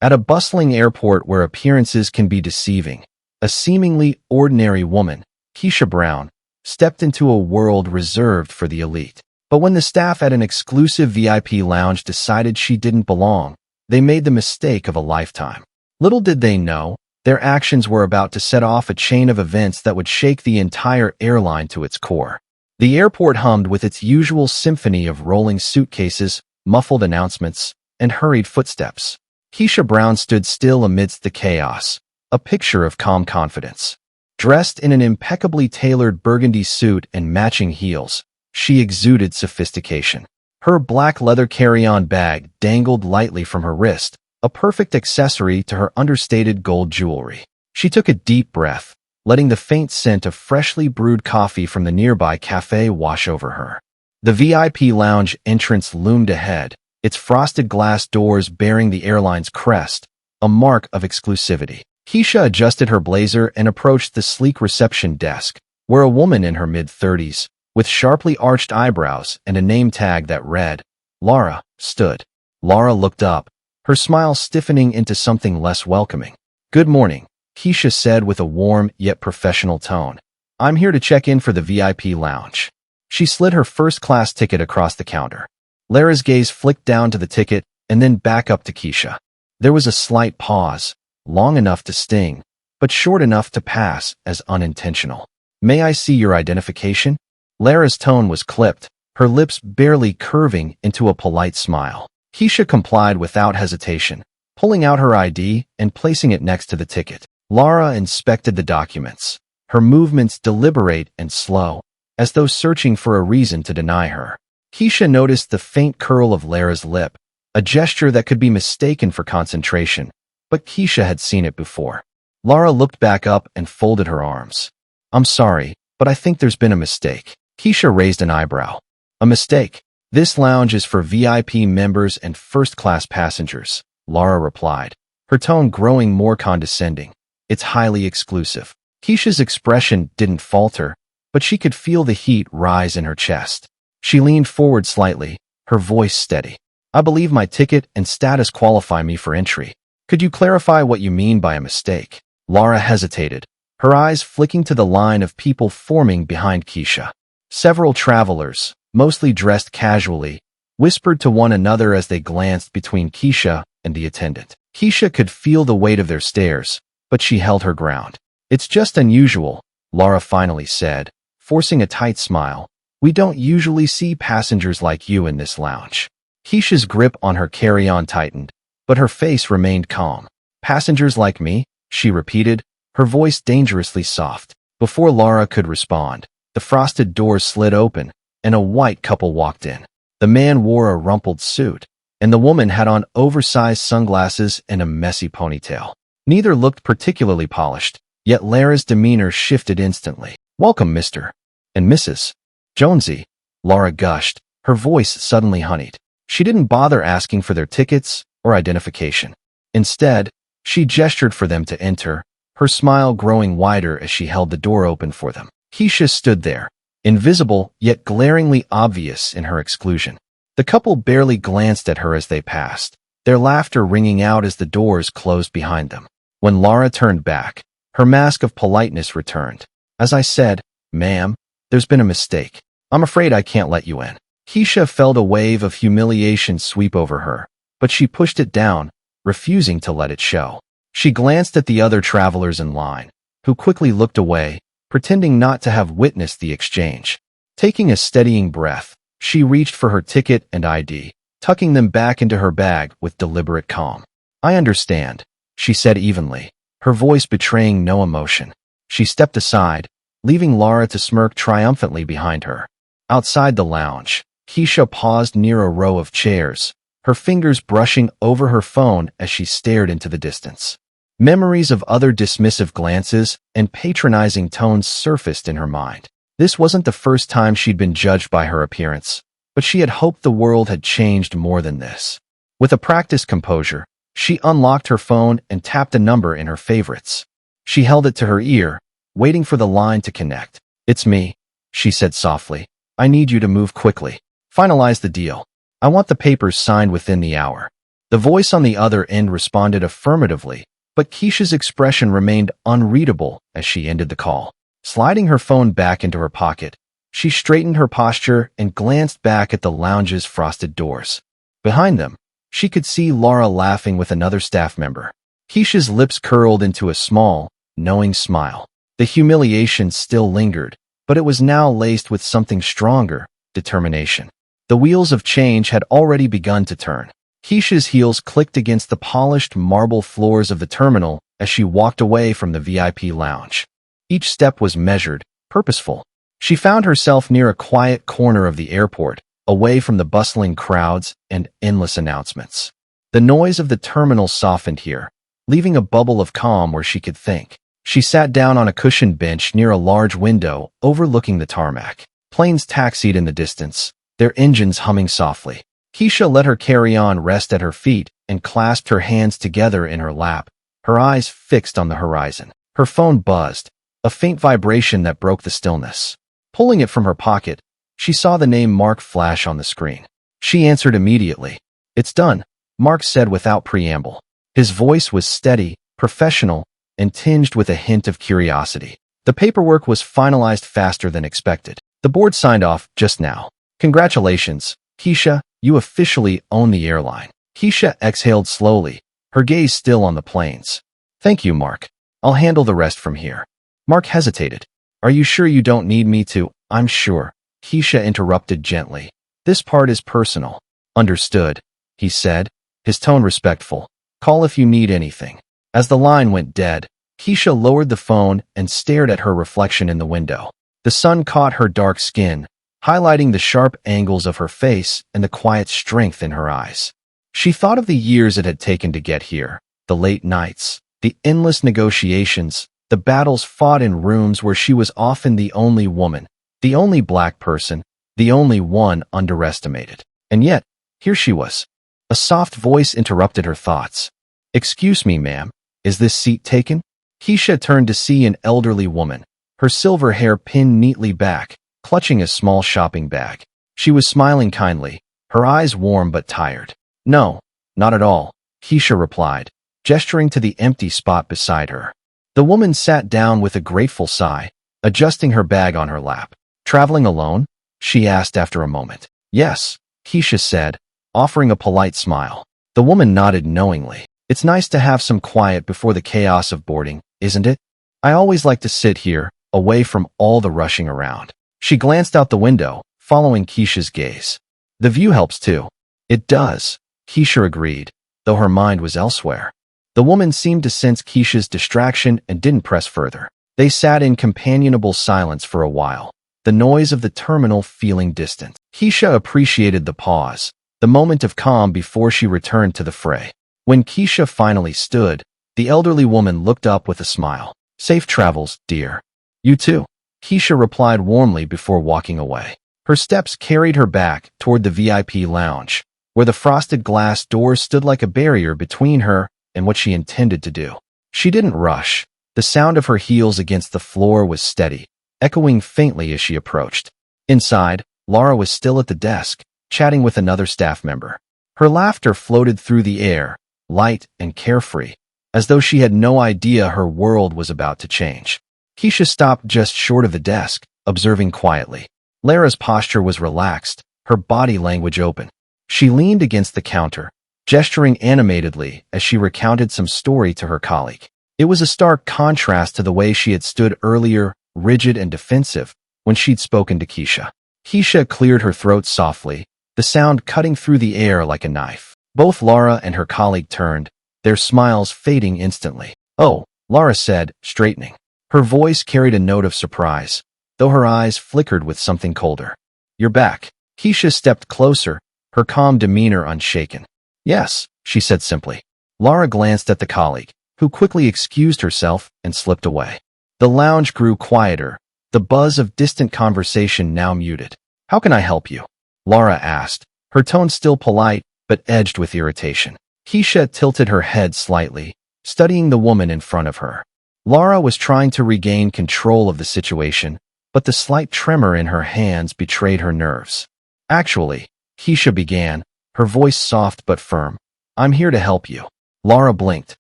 At a bustling airport where appearances can be deceiving, a seemingly ordinary woman, Keisha Brown, stepped into a world reserved for the elite. But when the staff at an exclusive VIP lounge decided she didn't belong, they made the mistake of a lifetime. Little did they know, their actions were about to set off a chain of events that would shake the entire airline to its core. The airport hummed with its usual symphony of rolling suitcases, muffled announcements, and hurried footsteps. Keisha Brown stood still amidst the chaos, a picture of calm confidence. Dressed in an impeccably tailored burgundy suit and matching heels, she exuded sophistication. Her black leather carry-on bag dangled lightly from her wrist, a perfect accessory to her understated gold jewelry. She took a deep breath, letting the faint scent of freshly brewed coffee from the nearby cafe wash over her. The VIP lounge entrance loomed ahead, its frosted glass doors bearing the airline's crest, a mark of exclusivity. Keisha adjusted her blazer and approached the sleek reception desk, where a woman in her mid-30s, with sharply arched eyebrows and a name tag that read, Laura, stood. Laura looked up, her smile stiffening into something less welcoming. "Good morning," Keisha said with a warm yet professional tone. "I'm here to check in for the VIP lounge." She slid her first-class ticket across the counter. Lara's gaze flicked down to the ticket and then back up to Keisha. There was a slight pause, long enough to sting, but short enough to pass as unintentional. "May I see your identification?" Lara's tone was clipped, her lips barely curving into a polite smile. Keisha complied without hesitation, pulling out her ID and placing it next to the ticket. Lara inspected the documents, her movements deliberate and slow, as though searching for a reason to deny her. Keisha noticed the faint curl of Lara's lip, a gesture that could be mistaken for concentration, but Keisha had seen it before. Lara looked back up and folded her arms. "I'm sorry, but I think there's been a mistake." Keisha raised an eyebrow. "A mistake? This lounge is for VIP members and first-class passengers," Lara replied, her tone growing more condescending. "It's highly exclusive." Keisha's expression didn't falter, but she could feel the heat rise in her chest. She leaned forward slightly, her voice steady. "I believe my ticket and status qualify me for entry. Could you clarify what you mean by a mistake?" Lara hesitated, her eyes flicking to the line of people forming behind Keisha. Several travelers, mostly dressed casually, whispered to one another as they glanced between Keisha and the attendant. Keisha could feel the weight of their stares, but she held her ground. "It's just unusual," Lara finally said, forcing a tight smile. "We don't usually see passengers like you in this lounge." Keisha's grip on her carry-on tightened, but her face remained calm. "Passengers like me?" she repeated, her voice dangerously soft. Before Lara could respond, the frosted doors slid open, and a white couple walked in. The man wore a rumpled suit, and the woman had on oversized sunglasses and a messy ponytail. Neither looked particularly polished, yet Lara's demeanor shifted instantly. "Welcome, Mr. and Mrs. Jonesy," Lara gushed, her voice suddenly honeyed. She didn't bother asking for their tickets or identification. Instead, she gestured for them to enter, her smile growing wider as she held the door open for them. Keisha stood there, invisible yet glaringly obvious in her exclusion. The couple barely glanced at her as they passed, their laughter ringing out as the doors closed behind them. When Lara turned back, her mask of politeness returned. "As I said, ma'am, there's been a mistake. I'm afraid I can't let you in." Keisha felt a wave of humiliation sweep over her, but she pushed it down, refusing to let it show. She glanced at the other travelers in line, who quickly looked away, pretending not to have witnessed the exchange. Taking a steadying breath, she reached for her ticket and ID, tucking them back into her bag with deliberate calm. "I understand," she said evenly, her voice betraying no emotion. She stepped aside, leaving Lara to smirk triumphantly behind her. Outside the lounge, Keisha paused near a row of chairs, her fingers brushing over her phone as she stared into the distance. Memories of other dismissive glances and patronizing tones surfaced in her mind. This wasn't the first time she'd been judged by her appearance, but she had hoped the world had changed more than this. With a practiced composure, she unlocked her phone and tapped a number in her favorites. She held it to her ear, waiting for the line to connect. "It's me," she said softly. "I need you to move quickly. Finalize the deal. I want the papers signed within the hour." The voice on the other end responded affirmatively, but Keisha's expression remained unreadable as she ended the call. Sliding her phone back into her pocket, she straightened her posture and glanced back at the lounge's frosted doors. Behind them, she could see Laura laughing with another staff member. Keisha's lips curled into a small, knowing smile. The humiliation still lingered, but it was now laced with something stronger, determination. The wheels of change had already begun to turn. Keisha's heels clicked against the polished marble floors of the terminal as she walked away from the VIP lounge. Each step was measured, purposeful. She found herself near a quiet corner of the airport, away from the bustling crowds and endless announcements. The noise of the terminal softened here, leaving a bubble of calm where she could think. She sat down on a cushioned bench near a large window overlooking the tarmac. Planes taxied in the distance, their engines humming softly. Keisha let her carry-on rest at her feet and clasped her hands together in her lap, her eyes fixed on the horizon. Her phone buzzed, a faint vibration that broke the stillness. Pulling it from her pocket, she saw the name Mark flash on the screen. She answered immediately. "It's done," Mark said without preamble. His voice was steady, professional, and tinged with a hint of curiosity. The paperwork was finalized faster than expected. The board signed off just now. "Congratulations, Keisha, you officially own the airline." Keisha exhaled slowly, her gaze still on the planes. "Thank you, Mark. I'll handle the rest from here." Mark hesitated. "Are you sure you don't need me to?" "I'm sure," Keisha interrupted gently. "This part is personal." "Understood," he said, his tone respectful. "Call if you need anything." As the line went dead, Keisha lowered the phone and stared at her reflection in the window. The sun caught her dark skin, highlighting the sharp angles of her face and the quiet strength in her eyes. She thought of the years it had taken to get here, the late nights, the endless negotiations, the battles fought in rooms where she was often the only woman, the only black person, the only one underestimated. And yet, here she was. A soft voice interrupted her thoughts. "Excuse me, ma'am, is this seat taken?" Keisha turned to see an elderly woman, her silver hair pinned neatly back, clutching a small shopping bag. She was smiling kindly, her eyes warm but tired. "No, not at all," Keisha replied, gesturing to the empty spot beside her. The woman sat down with a grateful sigh, adjusting her bag on her lap. "Traveling alone?" she asked after a moment. "Yes," Keisha said, offering a polite smile. The woman nodded knowingly. "It's nice to have some quiet before the chaos of boarding, isn't it? I always like to sit here, away from all the rushing around." She glanced out the window, following Keisha's gaze. "The view helps too." "It does," Keisha agreed, though her mind was elsewhere. The woman seemed to sense Keisha's distraction and didn't press further. They sat in companionable silence for a while, the noise of the terminal feeling distant. Keisha appreciated the pause, the moment of calm before she returned to the fray. When Keisha finally stood, the elderly woman looked up with a smile. "Safe travels, dear." "You too," Keisha replied warmly before walking away. Her steps carried her back toward the VIP lounge, where the frosted glass doors stood like a barrier between her and what she intended to do. She didn't rush. The sound of her heels against the floor was steady, echoing faintly as she approached. Inside, Laura was still at the desk, chatting with another staff member. Her laughter floated through the air, light and carefree, as though she had no idea her world was about to change. Keisha stopped just short of the desk, observing quietly. Lara's posture was relaxed, her body language open. She leaned against the counter, gesturing animatedly as she recounted some story to her colleague. It was a stark contrast to the way she had stood earlier, rigid and defensive, when she'd spoken to Keisha. Keisha cleared her throat softly, the sound cutting through the air like a knife. Both Laura and her colleague turned, their smiles fading instantly. "Oh," Laura said, straightening. Her voice carried a note of surprise, though her eyes flickered with something colder. "You're back." Keisha stepped closer, her calm demeanor unshaken. "Yes," she said simply. Laura glanced at the colleague, who quickly excused herself and slipped away. The lounge grew quieter, the buzz of distant conversation now muted. "How can I help you?" Laura asked, her tone still polite but edged with irritation. Keisha tilted her head slightly, studying the woman in front of her. Laura was trying to regain control of the situation, but the slight tremor in her hands betrayed her nerves. "Actually," Keisha began, her voice soft but firm, I'm here to help you. Lara blinked,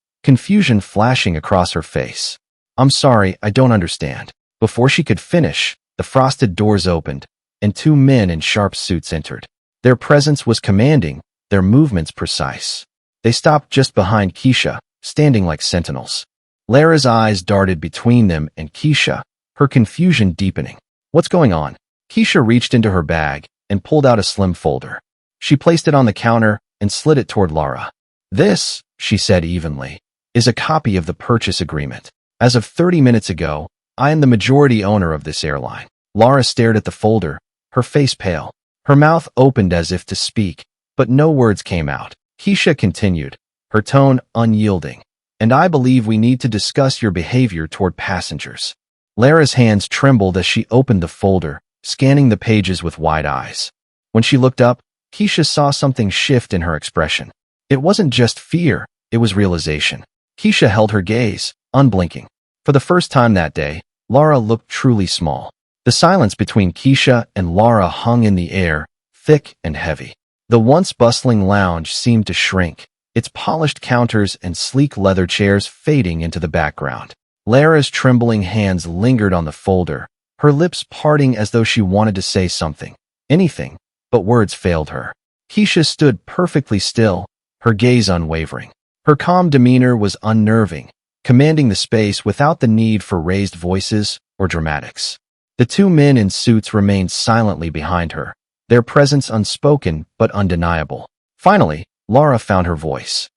confusion flashing across her face. I'm sorry, I don't understand. Before she could finish, the frosted doors opened, and two men in sharp suits entered. Their presence was commanding, their movements precise. They stopped just behind Keisha, standing like sentinels. Lara's eyes darted between them and Keisha, her confusion deepening. What's going on? Keisha reached into her bag and pulled out a slim folder. She placed it on the counter and slid it toward Lara. This, she said evenly, is a copy of the purchase agreement. As of 30 minutes ago, I am the majority owner of this airline. Lara stared at the folder, her face pale. Her mouth opened as if to speak, but no words came out. Keisha continued, her tone unyielding. And I believe we need to discuss your behavior toward passengers. Lara's hands trembled as she opened the folder, scanning the pages with wide eyes. When she looked up, Keisha saw something shift in her expression. It wasn't just fear, it was realization. Keisha held her gaze, unblinking. For the first time that day, Lara looked truly small. The silence between Keisha and Lara hung in the air, thick and heavy. The once bustling lounge seemed to shrink, its polished counters and sleek leather chairs fading into the background. Lara's trembling hands lingered on the folder, her lips parting as though she wanted to say something, anything, but words failed her. Keisha stood perfectly still, her gaze unwavering. Her calm demeanor was unnerving, commanding the space without the need for raised voices or dramatics. The two men in suits remained silently behind her, their presence unspoken but undeniable. Finally, Lara found her voice.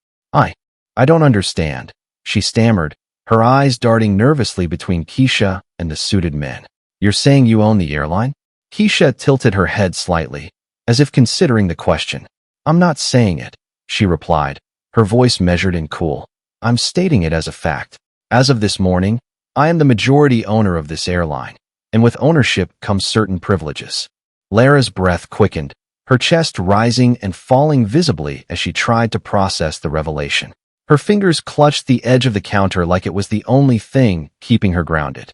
I don't understand, she stammered, her eyes darting nervously between Keisha and the suited men. You're saying you own the airline? Keisha tilted her head slightly, as if considering the question. I'm not saying it, she replied, her voice measured and cool. I'm stating it as a fact. As of this morning, I am the majority owner of this airline, and with ownership comes certain privileges. Lara's breath quickened, her chest rising and falling visibly as she tried to process the revelation. Her fingers clutched the edge of the counter like it was the only thing keeping her grounded.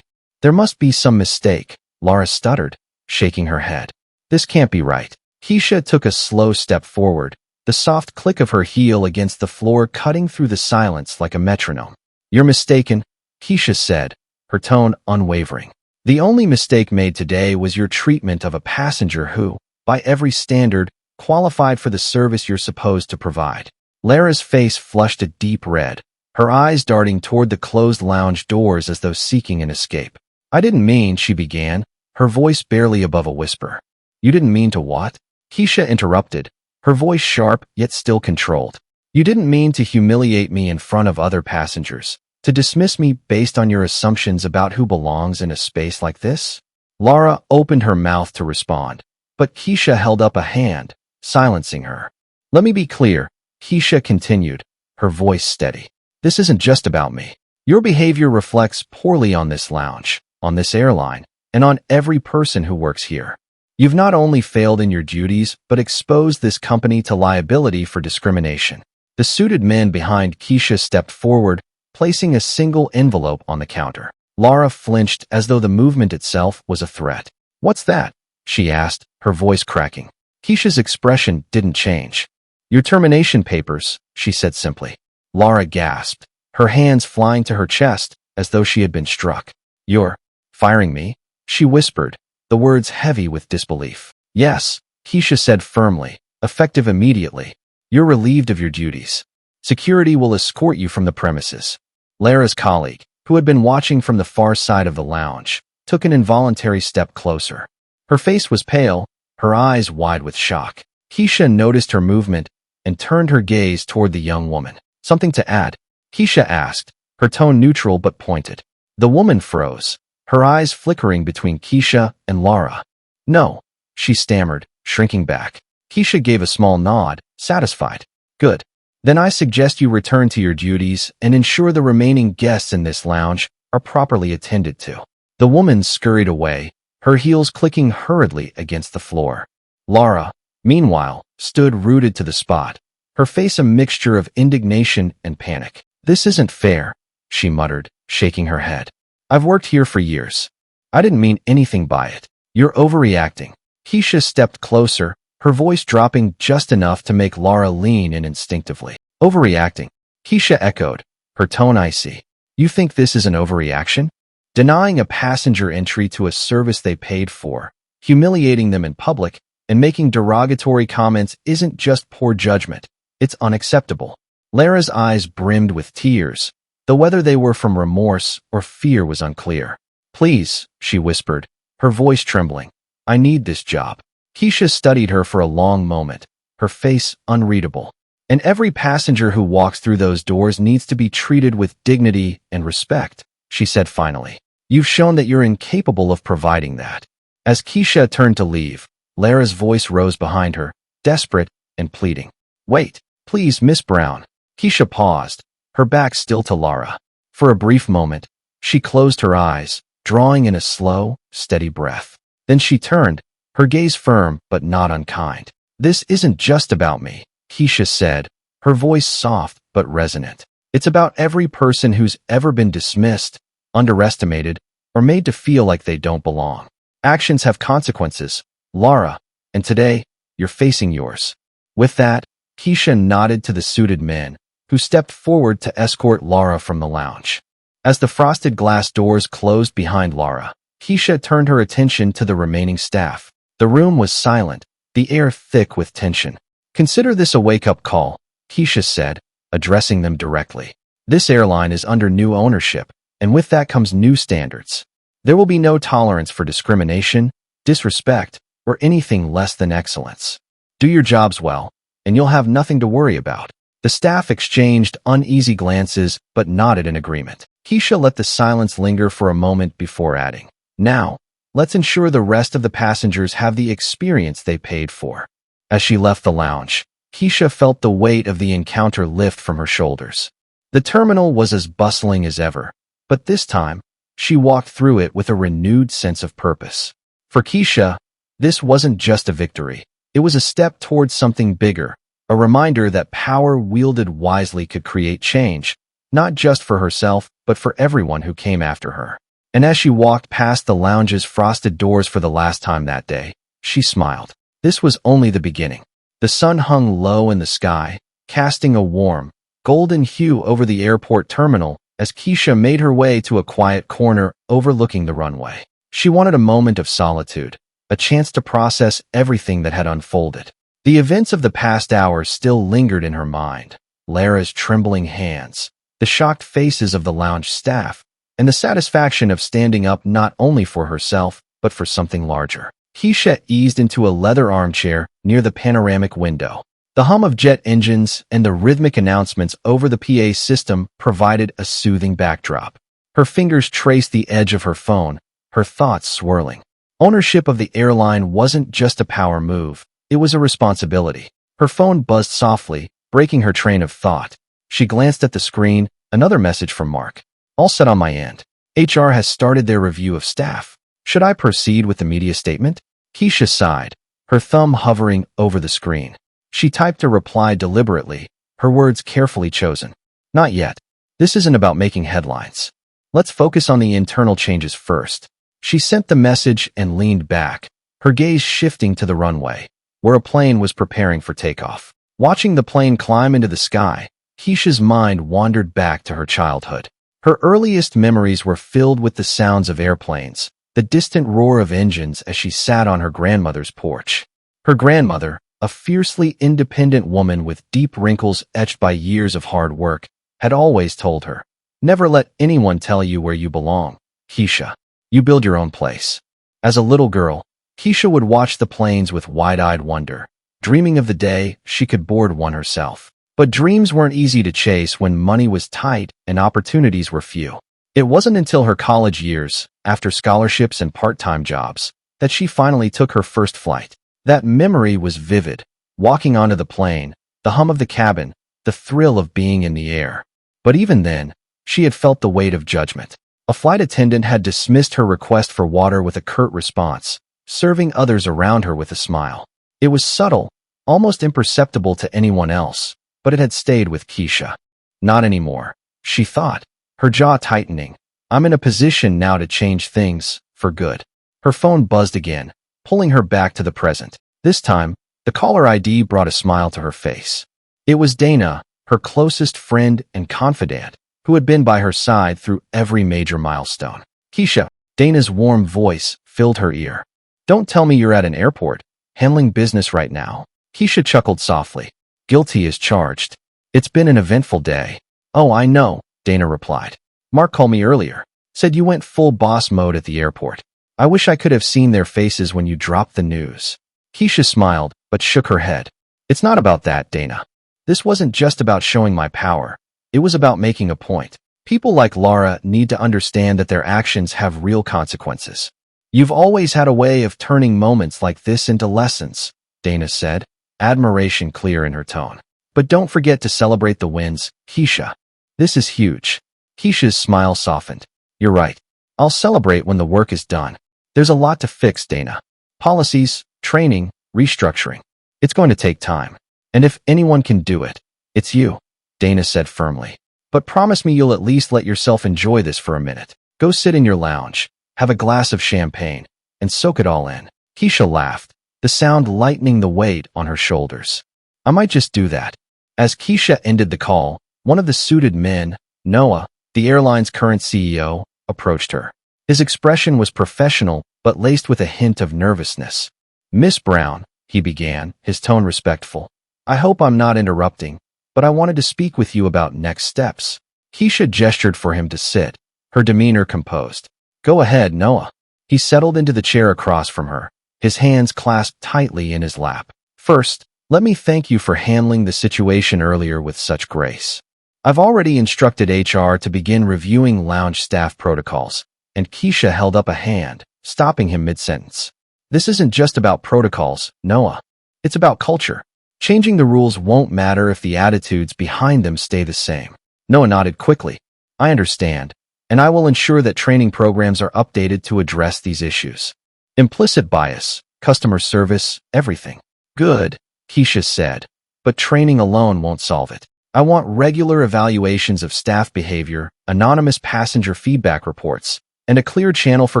There must be some mistake, Lara stuttered, shaking her head. This can't be right. Keisha took a slow step forward, the soft click of her heel against the floor cutting through the silence like a metronome. You're mistaken, Keisha said, her tone unwavering. The only mistake made today was your treatment of a passenger who, by every standard, qualified for the service you're supposed to provide. Lara's face flushed a deep red, her eyes darting toward the closed lounge doors as though seeking an escape. I didn't mean, she began, her voice barely above a whisper. You didn't mean to what? Keisha interrupted, her voice sharp yet still controlled. You didn't mean to humiliate me in front of other passengers, to dismiss me based on your assumptions about who belongs in a space like this? Lara opened her mouth to respond, but Keisha held up a hand, silencing her. Let me be clear, Keisha continued, her voice steady. This isn't just about me. Your behavior reflects poorly on this lounge, on this airline, and on every person who works here. You've not only failed in your duties, but exposed this company to liability for discrimination. The suited men behind Keisha stepped forward, placing a single envelope on the counter. Lara flinched as though the movement itself was a threat. What's that? She asked, her voice cracking. Keisha's expression didn't change. Your termination papers, she said simply. Lara gasped, her hands flying to her chest as though she had been struck. You're firing me? She whispered, the words heavy with disbelief. Yes, Keisha said firmly, effective immediately. You're relieved of your duties. Security will escort you from the premises. Lara's colleague, who had been watching from the far side of the lounge, took an involuntary step closer. Her face was pale, her eyes wide with shock. Keisha noticed her movement and turned her gaze toward the young woman. Something to add? Keisha asked, her tone neutral but pointed. The woman froze, her eyes flickering between Keisha and Lara. No, she stammered, shrinking back. Keisha gave a small nod, satisfied. Good. Then I suggest you return to your duties and ensure the remaining guests in this lounge are properly attended to. The woman scurried away, her heels clicking hurriedly against the floor. Lara, meanwhile, stood rooted to the spot, her face a mixture of indignation and panic. This isn't fair, she muttered, shaking her head. I've worked here for years. I didn't mean anything by it. You're overreacting. Keisha stepped closer, her voice dropping just enough to make Lara lean in instinctively. Overreacting, Keisha echoed, her tone icy. You think this is an overreaction? Denying a passenger entry to a service they paid for, humiliating them in public, and making derogatory comments isn't just poor judgment, it's unacceptable. Lara's eyes brimmed with tears, though whether they were from remorse or fear was unclear. Please, she whispered, her voice trembling. I need this job. Keisha studied her for a long moment, her face unreadable. And every passenger who walks through those doors needs to be treated with dignity and respect, she said finally. You've shown that you're incapable of providing that. As Keisha turned to leave, Lara's voice rose behind her, desperate and pleading. Wait, please, Miss Brown. Keisha paused, her back still to Lara. For a brief moment, she closed her eyes, drawing in a slow, steady breath. Then she turned, her gaze firm but not unkind. This isn't just about me, Keisha said, her voice soft but resonant. It's about every person who's ever been dismissed, underestimated, or made to feel like they don't belong. Actions have consequences, Lara, and today, you're facing yours. With that, Keisha nodded to the suited men, who stepped forward to escort Lara from the lounge. As the frosted glass doors closed behind Lara, Keisha turned her attention to the remaining staff. The room was silent, the air thick with tension. Consider this a wake-up call, Keisha said, addressing them directly. This airline is under new ownership, and with that comes new standards. There will be no tolerance for discrimination, disrespect, or anything less than excellence. Do your jobs well, and you'll have nothing to worry about. The staff exchanged uneasy glances but nodded in agreement. Keisha let the silence linger for a moment before adding, Now, let's ensure the rest of the passengers have the experience they paid for. As she left the lounge, Keisha felt the weight of the encounter lift from her shoulders. The terminal was as bustling as ever, but this time, she walked through it with a renewed sense of purpose. For Keisha, this wasn't just a victory. It was a step towards something bigger, a reminder that power wielded wisely could create change, not just for herself, but for everyone who came after her. And as she walked past the lounge's frosted doors for the last time that day, she smiled. This was only the beginning. The sun hung low in the sky, casting a warm, golden hue over the airport terminal as Keisha made her way to a quiet corner overlooking the runway. She wanted a moment of solitude, a chance to process everything that had unfolded. The events of the past hour still lingered in her mind. Lara's trembling hands, the shocked faces of the lounge staff, and the satisfaction of standing up not only for herself, but for something larger. Keisha eased into a leather armchair near the panoramic window. The hum of jet engines and the rhythmic announcements over the PA system provided a soothing backdrop. Her fingers traced the edge of her phone, her thoughts swirling. Ownership of the airline wasn't just a power move, it was a responsibility. Her phone buzzed softly, breaking her train of thought. She glanced at the screen, another message from Mark. All set on my end. HR has started their review of staff. Should I proceed with the media statement? Keisha sighed, her thumb hovering over the screen. She typed a reply deliberately, her words carefully chosen. Not yet. This isn't about making headlines. Let's focus on the internal changes first. She sent the message and leaned back, her gaze shifting to the runway, where a plane was preparing for takeoff. Watching the plane climb into the sky, Keisha's mind wandered back to her childhood. Her earliest memories were filled with the sounds of airplanes, the distant roar of engines as she sat on her grandmother's porch. Her grandmother, a fiercely independent woman with deep wrinkles etched by years of hard work, had always told her, "Never let anyone tell you where you belong, Keisha. You build your own place." As a little girl, Keisha would watch the planes with wide-eyed wonder, dreaming of the day she could board one herself. But dreams weren't easy to chase when money was tight and opportunities were few. It wasn't until her college years, after scholarships and part-time jobs, that she finally took her first flight. That memory was vivid, walking onto the plane, the hum of the cabin, the thrill of being in the air. But even then, she had felt the weight of judgment. A flight attendant had dismissed her request for water with a curt response, serving others around her with a smile. It was subtle, almost imperceptible to anyone else, but it had stayed with Keisha. Not anymore, she thought, her jaw tightening. I'm in a position now to change things, for good. Her phone buzzed again, pulling her back to the present. This time, The caller ID brought a smile to her face. It was Dana, her closest friend and confidant, who had been by her side through every major milestone. Keisha, Dana's warm voice filled her ear. Don't tell me you're at an airport, handling business right now. Keisha chuckled softly. Guilty as charged. It's been an eventful day. Oh, I know, Dana replied. Mark called me earlier. Said you went full boss mode at the airport. I wish I could have seen their faces when you dropped the news. Keisha smiled, but shook her head. It's not about that, Dana. This wasn't just about showing my power. It was about making a point. People like Laura need to understand that their actions have real consequences. You've always had a way of turning moments like this into lessons, Dana said, admiration clear in her tone. But don't forget to celebrate the wins, Keisha. This is huge. Keisha's smile softened. You're right. I'll celebrate when the work is done. There's a lot to fix, Dana. Policies, training, restructuring. It's going to take time. And if anyone can do it, it's you, Dana said firmly. But promise me you'll at least let yourself enjoy this for a minute. Go sit in your lounge, have a glass of champagne, and soak it all in. Keisha laughed, the sound lightening the weight on her shoulders. I might just do that. As Keisha ended the call, one of the suited men, Noah, the airline's current CEO, approached her. His expression was professional, but laced with a hint of nervousness. Miss Brown, he began, his tone respectful. I hope I'm not interrupting, but I wanted to speak with you about next steps. Keisha gestured for him to sit, her demeanor composed. Go ahead, Noah. He settled into the chair across from her, his hands clasped tightly in his lap. First, let me thank you for handling the situation earlier with such grace. I've already instructed HR to begin reviewing lounge staff protocols, and Keisha held up a hand, stopping him mid-sentence. This isn't just about protocols, Noah. It's about culture. Changing the rules won't matter if the attitudes behind them stay the same. Noah nodded quickly. I understand, and I will ensure that training programs are updated to address these issues. Implicit bias, customer service, everything. Good, Keisha said, but training alone won't solve it. I want regular evaluations of staff behavior, anonymous passenger feedback reports, and a clear channel for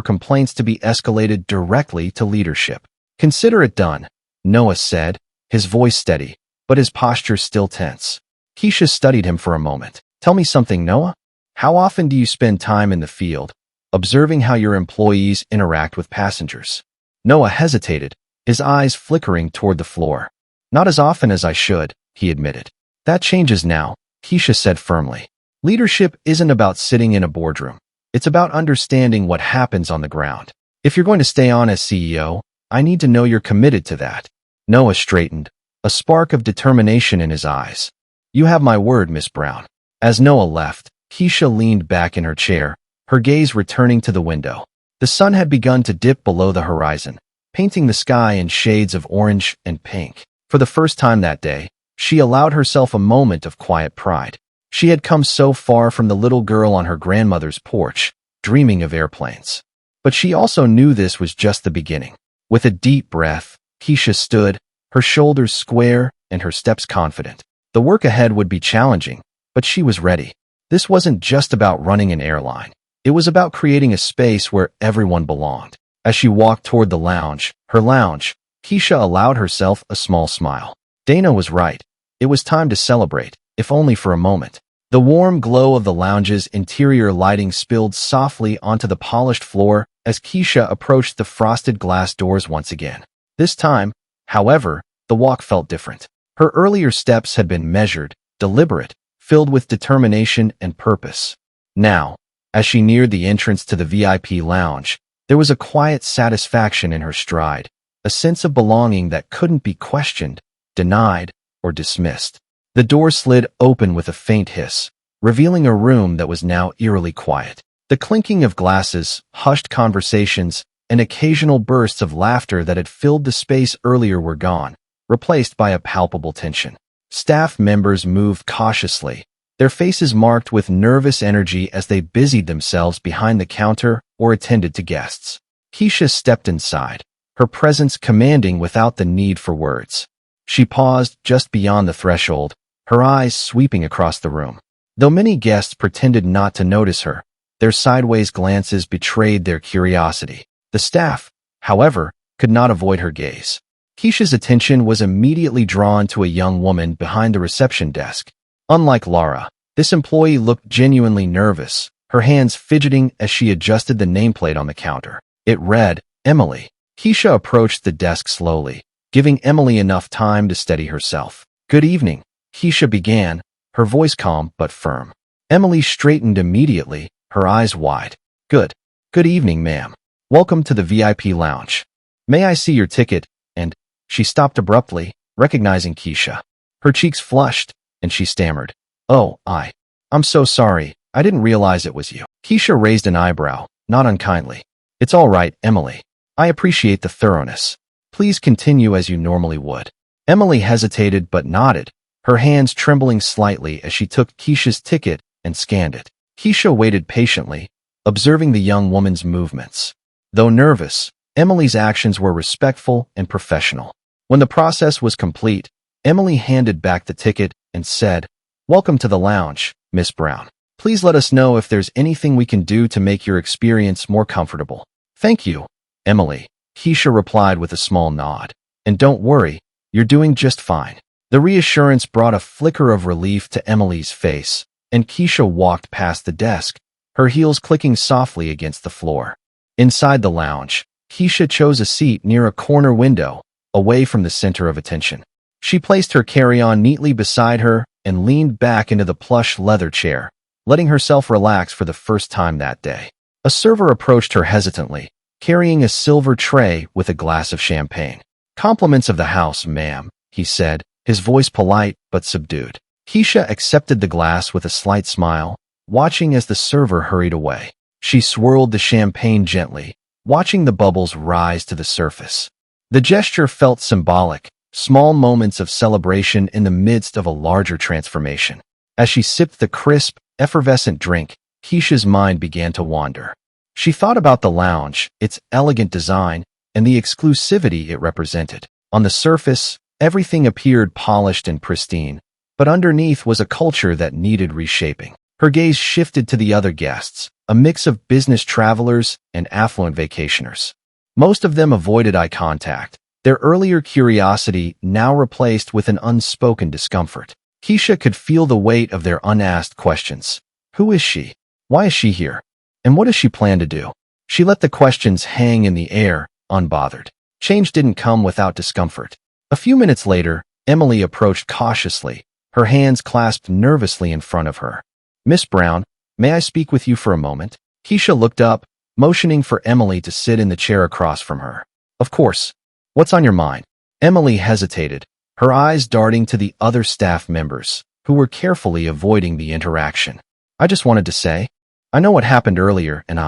complaints to be escalated directly to leadership. Consider it done, Noah said, his voice steady, but his posture still tense. Keisha studied him for a moment. Tell me something, Noah. How often do you spend time in the field, observing how your employees interact with passengers? Noah hesitated, his eyes flickering toward the floor. Not as often as I should, he admitted. That changes now, Keisha said firmly. Leadership isn't about sitting in a boardroom. It's about understanding what happens on the ground. If you're going to stay on as CEO, I need to know you're committed to that. Noah straightened, a spark of determination in his eyes. You have my word, Miss Brown. As Noah left, Keisha leaned back in her chair, her gaze returning to the window. The sun had begun to dip below the horizon, painting the sky in shades of orange and pink. For the first time that day, she allowed herself a moment of quiet pride. She had come so far from the little girl on her grandmother's porch, dreaming of airplanes. But she also knew this was just the beginning. With a deep breath, Keisha stood, her shoulders square and her steps confident. The work ahead would be challenging, but she was ready. This wasn't just about running an airline. It was about creating a space where everyone belonged. As she walked toward the lounge, Keisha allowed herself a small smile. Dana was right. It was time to celebrate, if only for a moment. The warm glow of the lounge's interior lighting spilled softly onto the polished floor as Keisha approached the frosted glass doors once again. This time, however, the walk felt different. Her earlier steps had been measured, deliberate, filled with determination and purpose. Now, as she neared the entrance to the VIP lounge, there was a quiet satisfaction in her stride, a sense of belonging that couldn't be questioned, denied, or dismissed. The door slid open with a faint hiss, revealing a room that was now eerily quiet. The clinking of glasses, hushed conversations, and occasional bursts of laughter that had filled the space earlier were gone, replaced by a palpable tension. Staff members moved cautiously, their faces marked with nervous energy as they busied themselves behind the counter or attended to guests. Keisha stepped inside, her presence commanding without the need for words. She paused just beyond the threshold, her eyes sweeping across the room. Though many guests pretended not to notice her, their sideways glances betrayed their curiosity. The staff, however, could not avoid her gaze. Keisha's attention was immediately drawn to a young woman behind the reception desk. Unlike Lara, this employee looked genuinely nervous, her hands fidgeting as she adjusted the nameplate on the counter. It read, Emily. Keisha approached the desk slowly, giving Emily enough time to steady herself. Good evening, Keisha began, her voice calm but firm. Emily straightened immediately, her eyes wide. Good evening, ma'am. Welcome to the VIP lounge. May I see your ticket? And she stopped abruptly, recognizing Keisha. Her cheeks flushed, and she stammered. Oh, I'm so sorry. I didn't realize it was you. Keisha raised an eyebrow, not unkindly. It's all right, Emily. I appreciate the thoroughness. Please continue as you normally would. Emily hesitated but nodded, her hands trembling slightly as she took Keisha's ticket and scanned it. Keisha waited patiently, observing the young woman's movements. Though nervous, Emily's actions were respectful and professional. When the process was complete, Emily handed back the ticket and said, Welcome to the lounge, Miss Brown. Please let us know if there's anything we can do to make your experience more comfortable. Thank you, Emily, Keisha replied with a small nod. And don't worry, you're doing just fine. The reassurance brought a flicker of relief to Emily's face, and Keisha walked past the desk, her heels clicking softly against the floor. Inside the lounge, Keisha chose a seat near a corner window, away from the center of attention. She placed her carry-on neatly beside her and leaned back into the plush leather chair, letting herself relax for the first time that day. A server approached her hesitantly, carrying a silver tray with a glass of champagne. Compliments of the house, ma'am, he said, his voice polite but subdued. Keisha accepted the glass with a slight smile, watching as the server hurried away. She swirled the champagne gently, watching the bubbles rise to the surface. The gesture felt symbolic, small moments of celebration in the midst of a larger transformation. As she sipped the crisp, effervescent drink, Keisha's mind began to wander. She thought about the lounge, its elegant design, and the exclusivity it represented. On the surface, everything appeared polished and pristine, but underneath was a culture that needed reshaping. Her gaze shifted to the other guests, a mix of business travelers and affluent vacationers. Most of them avoided eye contact, their earlier curiosity now replaced with an unspoken discomfort. Keisha could feel the weight of their unasked questions. Who is she? Why is she here? And what does she plan to do? She let the questions hang in the air, unbothered. Change didn't come without discomfort. A few minutes later, Emily approached cautiously, her hands clasped nervously in front of her. Miss Brown, may I speak with you for a moment? Keisha looked up, motioning for Emily to sit in the chair across from her. Of course. What's on your mind? Emily hesitated, her eyes darting to the other staff members, who were carefully avoiding the interaction. I just wanted to say, I know what happened earlier, and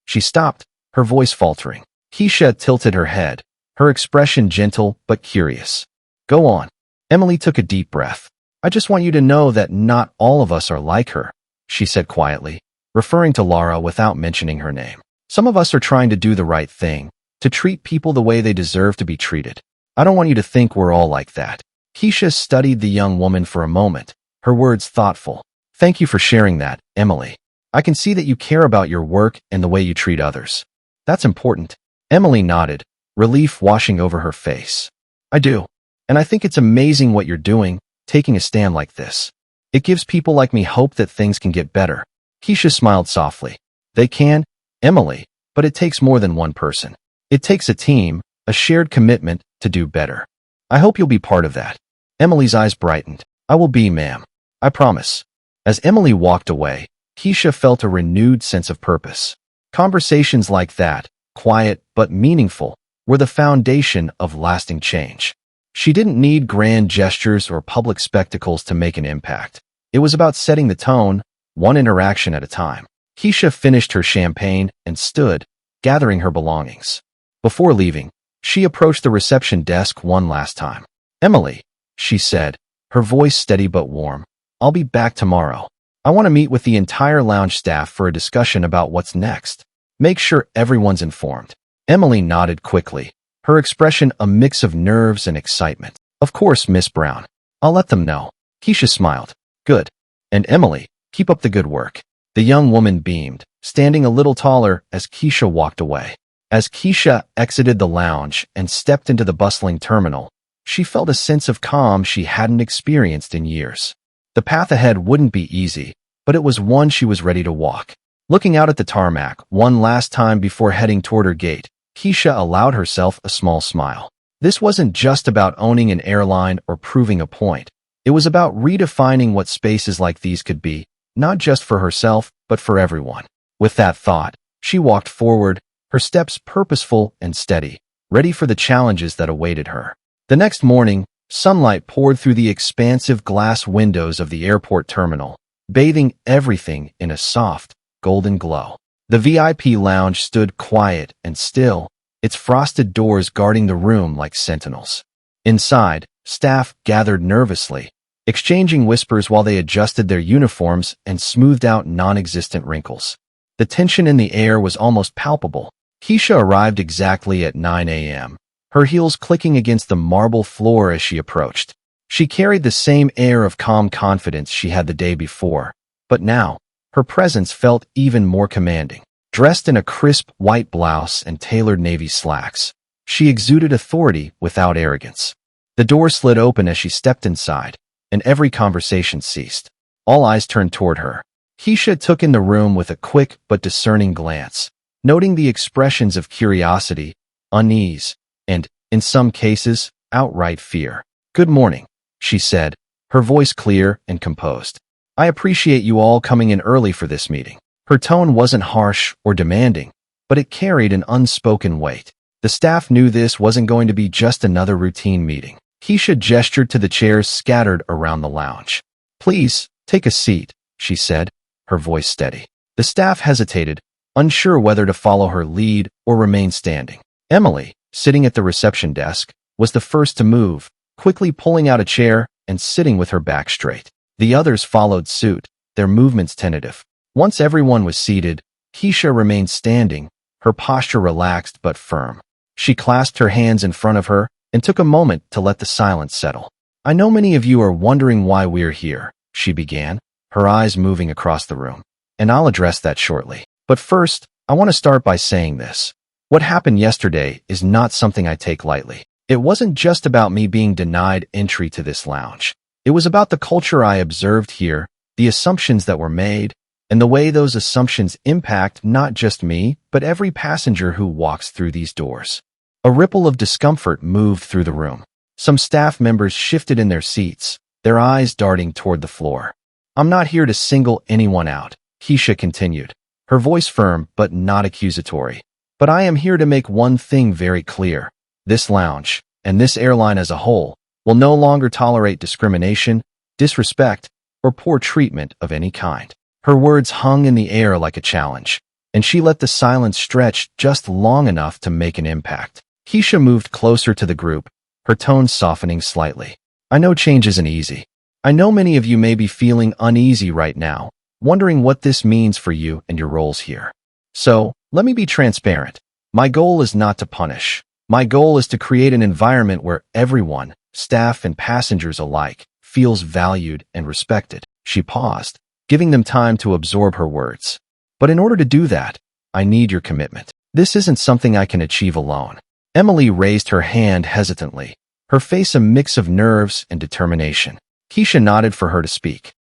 She stopped, her voice faltering. Keisha tilted her head, her expression gentle but curious. Go on. Emily took a deep breath. I just want you to know that not all of us are like her, she said quietly, referring to Lara without mentioning her name. Some of us are trying to do the right thing, to treat people the way they deserve to be treated. I don't want you to think we're all like that. Keisha studied the young woman for a moment, her words thoughtful. Thank you for sharing that, Emily. I can see that you care about your work and the way you treat others. That's important. Emily nodded, relief washing over her face. I do. And I think it's amazing what you're doing, taking a stand like this. It gives people like me hope that things can get better. Keisha smiled softly. They can, Emily, but it takes more than one person. It takes a team, a shared commitment to do better. I hope you'll be part of that. Emily's eyes brightened. I will be, ma'am. I promise. As Emily walked away, Keisha felt a renewed sense of purpose. Conversations like that, quiet but meaningful, were the foundation of lasting change. She didn't need grand gestures or public spectacles to make an impact. It was about setting the tone, one interaction at a time. Keisha finished her champagne and stood, gathering her belongings. Before leaving, she approached the reception desk one last time. Emily, she said, her voice steady but warm, I'll be back tomorrow. I want to meet with the entire lounge staff for a discussion about what's next. Make sure everyone's informed. Emily nodded quickly, her expression a mix of nerves and excitement. Of course, Miss Brown. I'll let them know. Keisha smiled. Good. And Emily, keep up the good work. The young woman beamed, standing a little taller as Keisha walked away. As Keisha exited the lounge and stepped into the bustling terminal, she felt a sense of calm she hadn't experienced in years. The path ahead wouldn't be easy, but it was one she was ready to walk. Looking out at the tarmac one last time before heading toward her gate, Keisha allowed herself a small smile. This wasn't just about owning an airline or proving a point. It was about redefining what spaces like these could be, not just for herself, but for everyone. With that thought, she walked forward, her steps purposeful and steady, ready for the challenges that awaited her. The next morning, sunlight poured through the expansive glass windows of the airport terminal, bathing everything in a soft, golden glow. The VIP lounge stood quiet and still, its frosted doors guarding the room like sentinels. Inside, staff gathered nervously, exchanging whispers while they adjusted their uniforms and smoothed out non-existent wrinkles. The tension in the air was almost palpable. Keisha arrived exactly at 9 a.m., her heels clicking against the marble floor as she approached. She carried the same air of calm confidence she had the day before, but now, her presence felt even more commanding. Dressed in a crisp white blouse and tailored navy slacks, she exuded authority without arrogance. The door slid open as she stepped inside, and every conversation ceased. All eyes turned toward her. Keisha took in the room with a quick but discerning glance, noting the expressions of curiosity, unease, and, in some cases, outright fear. "Good morning," she said, her voice clear and composed. "I appreciate you all coming in early for this meeting." Her tone wasn't harsh or demanding, but it carried an unspoken weight. The staff knew this wasn't going to be just another routine meeting. Keisha gestured to the chairs scattered around the lounge. "Please, take a seat," she said, her voice steady. The staff hesitated, unsure whether to follow her lead or remain standing. Emily, sitting at the reception desk, was the first to move, quickly pulling out a chair and sitting with her back straight. The others followed suit, their movements tentative. Once everyone was seated, Keisha remained standing, her posture relaxed but firm. She clasped her hands in front of her and took a moment to let the silence settle. "I know many of you are wondering why we're here," she began, her eyes moving across the room. "And I'll address that shortly. But first, I want to start by saying this. What happened yesterday is not something I take lightly. It wasn't just about me being denied entry to this lounge. It was about the culture I observed here, the assumptions that were made, and the way those assumptions impact not just me, but every passenger who walks through these doors." A ripple of discomfort moved through the room. Some staff members shifted in their seats, their eyes darting toward the floor. "I'm not here to single anyone out," Keisha continued, her voice firm but not accusatory. "But I am here to make one thing very clear. This lounge, and this airline as a whole, will no longer tolerate discrimination, disrespect, or poor treatment of any kind." Her words hung in the air like a challenge, and she let the silence stretch just long enough to make an impact. Keisha moved closer to the group, her tone softening slightly. "I know change isn't easy. I know many of you may be feeling uneasy right now, wondering what this means for you and your roles here. So, let me be transparent. My goal is not to punish. My goal is to create an environment where everyone, staff and passengers alike, feels valued and respected." She paused, giving them time to absorb her words. "But in order to do that, I need your commitment. This isn't something I can achieve alone." Emily raised her hand hesitantly, her face a mix of nerves and determination. Keisha nodded for her to speak.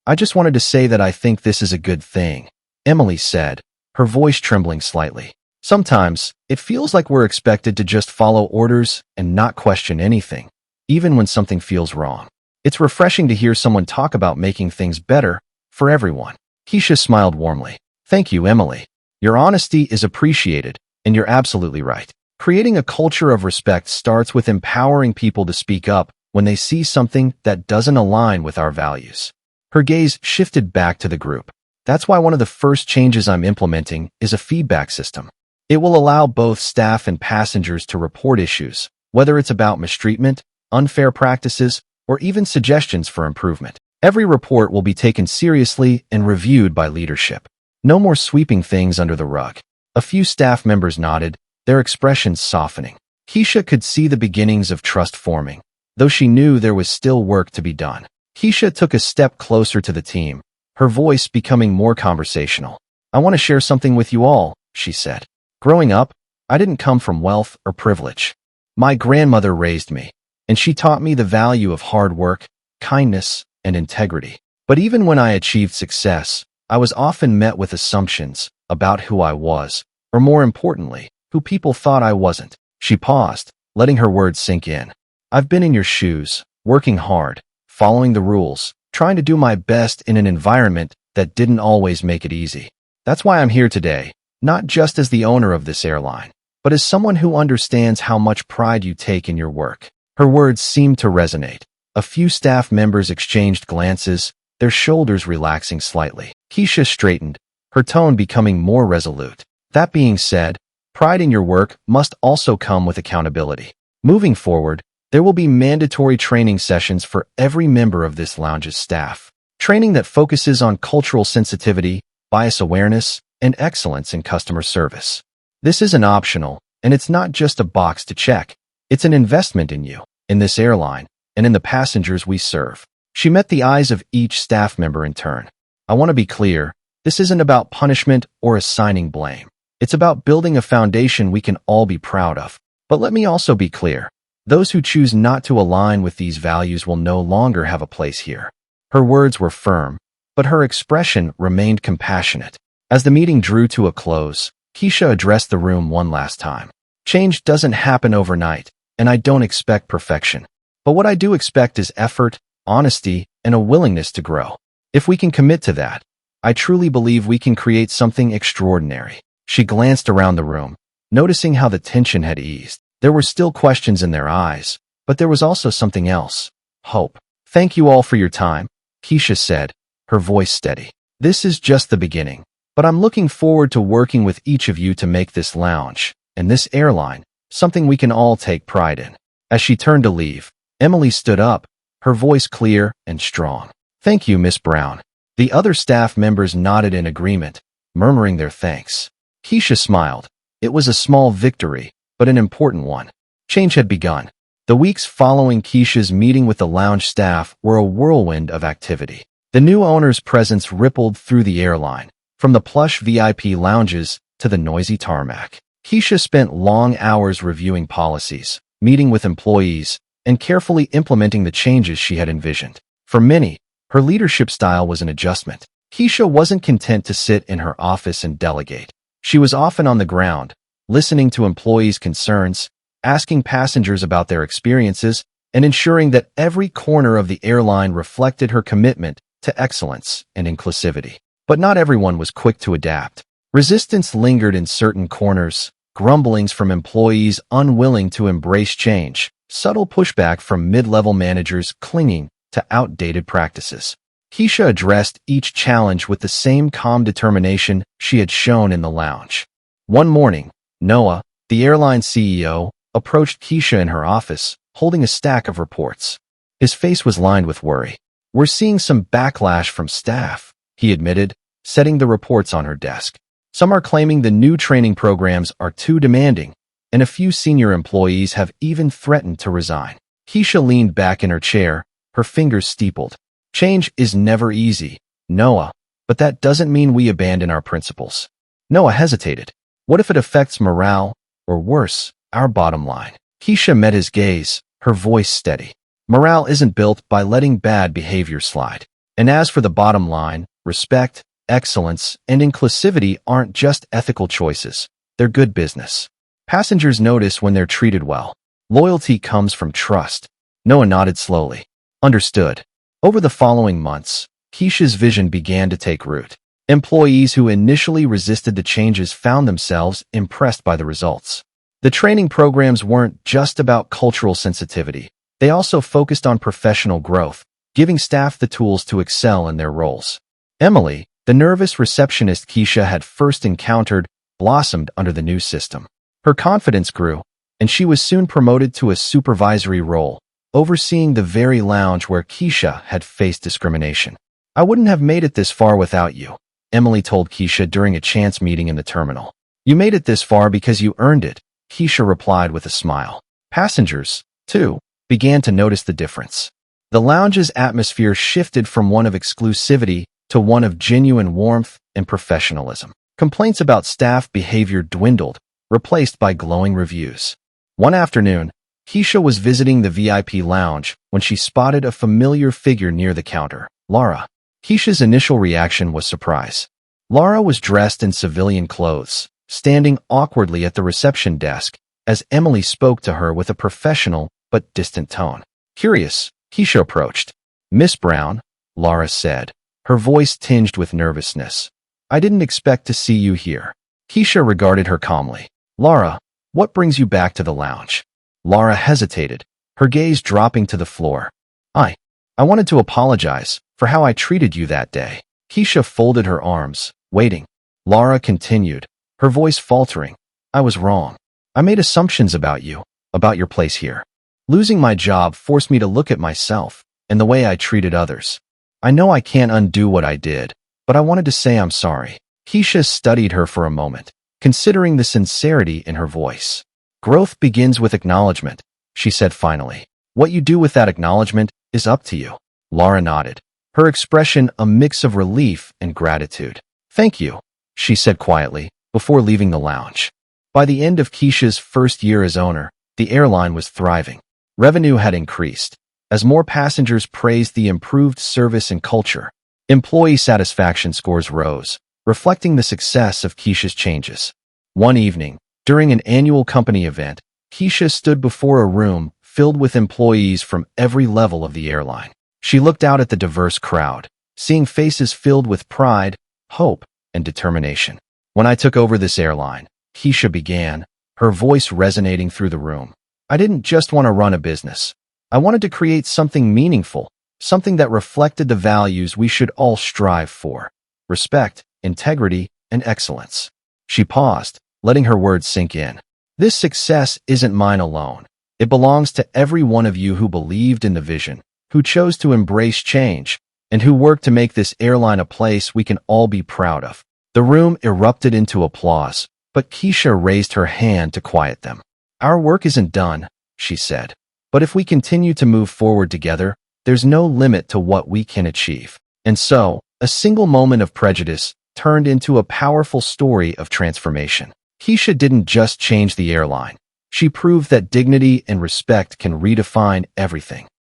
I just wanted to say that I think this is a good thing," Emily said, her voice trembling slightly. "Sometimes, it feels like we're expected to just follow orders and not question anything, even when something feels wrong. It's refreshing to hear someone talk about making things better for everyone." Keisha smiled warmly. "Thank you, Emily. Your honesty is appreciated, and you're absolutely right. Creating a culture of respect starts with empowering people to speak up when they see something that doesn't align with our values." Her gaze shifted back to the group. "That's why one of the first changes I'm implementing is a feedback system. It will allow both staff and passengers to report issues, whether it's about mistreatment, unfair practices, or even suggestions for improvement. Every report will be taken seriously and reviewed by leadership. No more sweeping things under the rug." A few staff members nodded, their expressions softening. Keisha could see the beginnings of trust forming, though she knew there was still work to be done. Keisha took a step closer to the team, her voice becoming more conversational. "I want to share something with you all," she said. "Growing up, I didn't come from wealth or privilege. My grandmother raised me, and she taught me the value of hard work, kindness, and integrity. But even when I achieved success, I was often met with assumptions about who I was, or more importantly, who people thought I wasn't. She paused, letting her words sink in. I've been in your shoes, working hard, following the rules, trying to do my best in an environment that didn't always make it easy. That's why I'm here today, not just as the owner of this airline, but as someone who understands how much pride you take in your work. Her words seemed to resonate. A few staff members exchanged glances, their shoulders relaxing slightly. Keisha straightened, her tone becoming more resolute. That being said, pride in your work must also come with accountability. Moving forward, there will be mandatory training sessions for every member of this lounge's staff. Training that focuses on cultural sensitivity, bias awareness, and excellence in customer service. This isn't optional, and it's not just a box to check. It's an investment in you, in this airline, and in the passengers we serve. She met the eyes of each staff member in turn. I want to be clear, this isn't about punishment or assigning blame. It's about building a foundation we can all be proud of. But let me also be clear. Those who choose not to align with these values will no longer have a place here. Her words were firm, but her expression remained compassionate. As the meeting drew to a close, Keisha addressed the room one last time. Change doesn't happen overnight, and I don't expect perfection. But what I do expect is effort, honesty, and a willingness to grow. If we can commit to that, I truly believe we can create something extraordinary. She glanced around the room, noticing how the tension had eased. There were still questions in their eyes, but there was also something else. Hope. Thank you all for your time, Keisha said, her voice steady. This is just the beginning, but I'm looking forward to working with each of you to make this lounge, and this airline, something we can all take pride in. As she turned to leave, Emily stood up, her voice clear and strong. Thank you, Miss Brown. The other staff members nodded in agreement, murmuring their thanks. Keisha smiled. It was a small victory, but an important one. Change had begun. The weeks following Keisha's meeting with the lounge staff were a whirlwind of activity. The new owner's presence rippled through the airline, from the plush VIP lounges to the noisy tarmac. Keisha spent long hours reviewing policies, meeting with employees, and carefully implementing the changes she had envisioned. For many, her leadership style was an adjustment. Keisha wasn't content to sit in her office and delegate. She was often on the ground, listening to employees' concerns, asking passengers about their experiences, and ensuring that every corner of the airline reflected her commitment to excellence and inclusivity. But not everyone was quick to adapt. Resistance lingered in certain corners, grumblings from employees unwilling to embrace change, subtle pushback from mid-level managers clinging to outdated practices. Keisha addressed each challenge with the same calm determination she had shown in the lounge. One morning, Noah, the airline CEO, approached Keisha in her office, holding a stack of reports. His face was lined with worry. We're seeing some backlash from staff, he admitted, setting the reports on her desk. Some are claiming the new training programs are too demanding, and a few senior employees have even threatened to resign. Keisha leaned back in her chair, her fingers steepled. Change is never easy, Noah, but that doesn't mean we abandon our principles. Noah hesitated. What if it affects morale, or worse, our bottom line? Keisha met his gaze, her voice steady. Morale isn't built by letting bad behavior slide. And as for the bottom line, respect, excellence, and inclusivity aren't just ethical choices. They're good business. Passengers notice when they're treated well. Loyalty comes from trust. Noah nodded slowly. Understood. Over the following months, Keisha's vision began to take root. Employees who initially resisted the changes found themselves impressed by the results. The training programs weren't just about cultural sensitivity. They also focused on professional growth, giving staff the tools to excel in their roles. Emily, the nervous receptionist Keisha had first encountered, blossomed under the new system. Her confidence grew, and she was soon promoted to a supervisory role, overseeing the very lounge where Keisha had faced discrimination. I wouldn't have made it this far without you, Emily told Keisha during a chance meeting in the terminal. You made it this far because you earned it, Keisha replied with a smile. Passengers, too, began to notice the difference. The lounge's atmosphere shifted from one of exclusivity to one of genuine warmth and professionalism. Complaints about staff behavior dwindled, replaced by glowing reviews. One afternoon, Keisha was visiting the VIP lounge when she spotted a familiar figure near the counter, Laura. Keisha's initial reaction was surprise. Laura was dressed in civilian clothes, standing awkwardly at the reception desk as Emily spoke to her with a professional but distant tone. Curious, Keisha approached. "Miss Brown," Laura said, her voice tinged with nervousness. "I didn't expect to see you here." Keisha regarded her calmly. "Laura, what brings you back to the lounge?" Laura hesitated, her gaze dropping to the floor. I wanted to apologize for how I treated you that day." Keisha folded her arms, waiting. Laura continued, her voice faltering. "I was wrong. I made assumptions about you, about your place here. Losing my job forced me to look at myself and the way I treated others. I know I can't undo what I did, but I wanted to say I'm sorry." Keisha studied her for a moment, considering the sincerity in her voice. "Growth begins with acknowledgement," she said finally. "What you do with that acknowledgement is up to you." Laura nodded, her expression a mix of relief and gratitude. "Thank you," she said quietly, before leaving the lounge. By the end of Keisha's first year as owner, the airline was thriving. Revenue had increased, as more passengers praised the improved service and culture. Employee satisfaction scores rose, reflecting the success of Keisha's changes. One evening, during an annual company event, Keisha stood before a room filled with employees from every level of the airline. She looked out at the diverse crowd, seeing faces filled with pride, hope, and determination. "When I took over this airline," Keisha began, her voice resonating through the room, "I didn't just want to run a business. I wanted to create something meaningful, something that reflected the values we should all strive for: respect, integrity, and excellence." She paused, letting her words sink in. "This success isn't mine alone. It belongs to every one of you who believed in the vision, who chose to embrace change, and who worked to make this airline a place we can all be proud of." The room erupted into applause, but Keisha raised her hand to quiet them. "Our work isn't done," she said. "But if we continue to move forward together, there's no limit to what we can achieve." And so, a single moment of prejudice turned into a powerful story of transformation. Keisha didn't just change the airline. She proved that dignity and respect can redefine everything.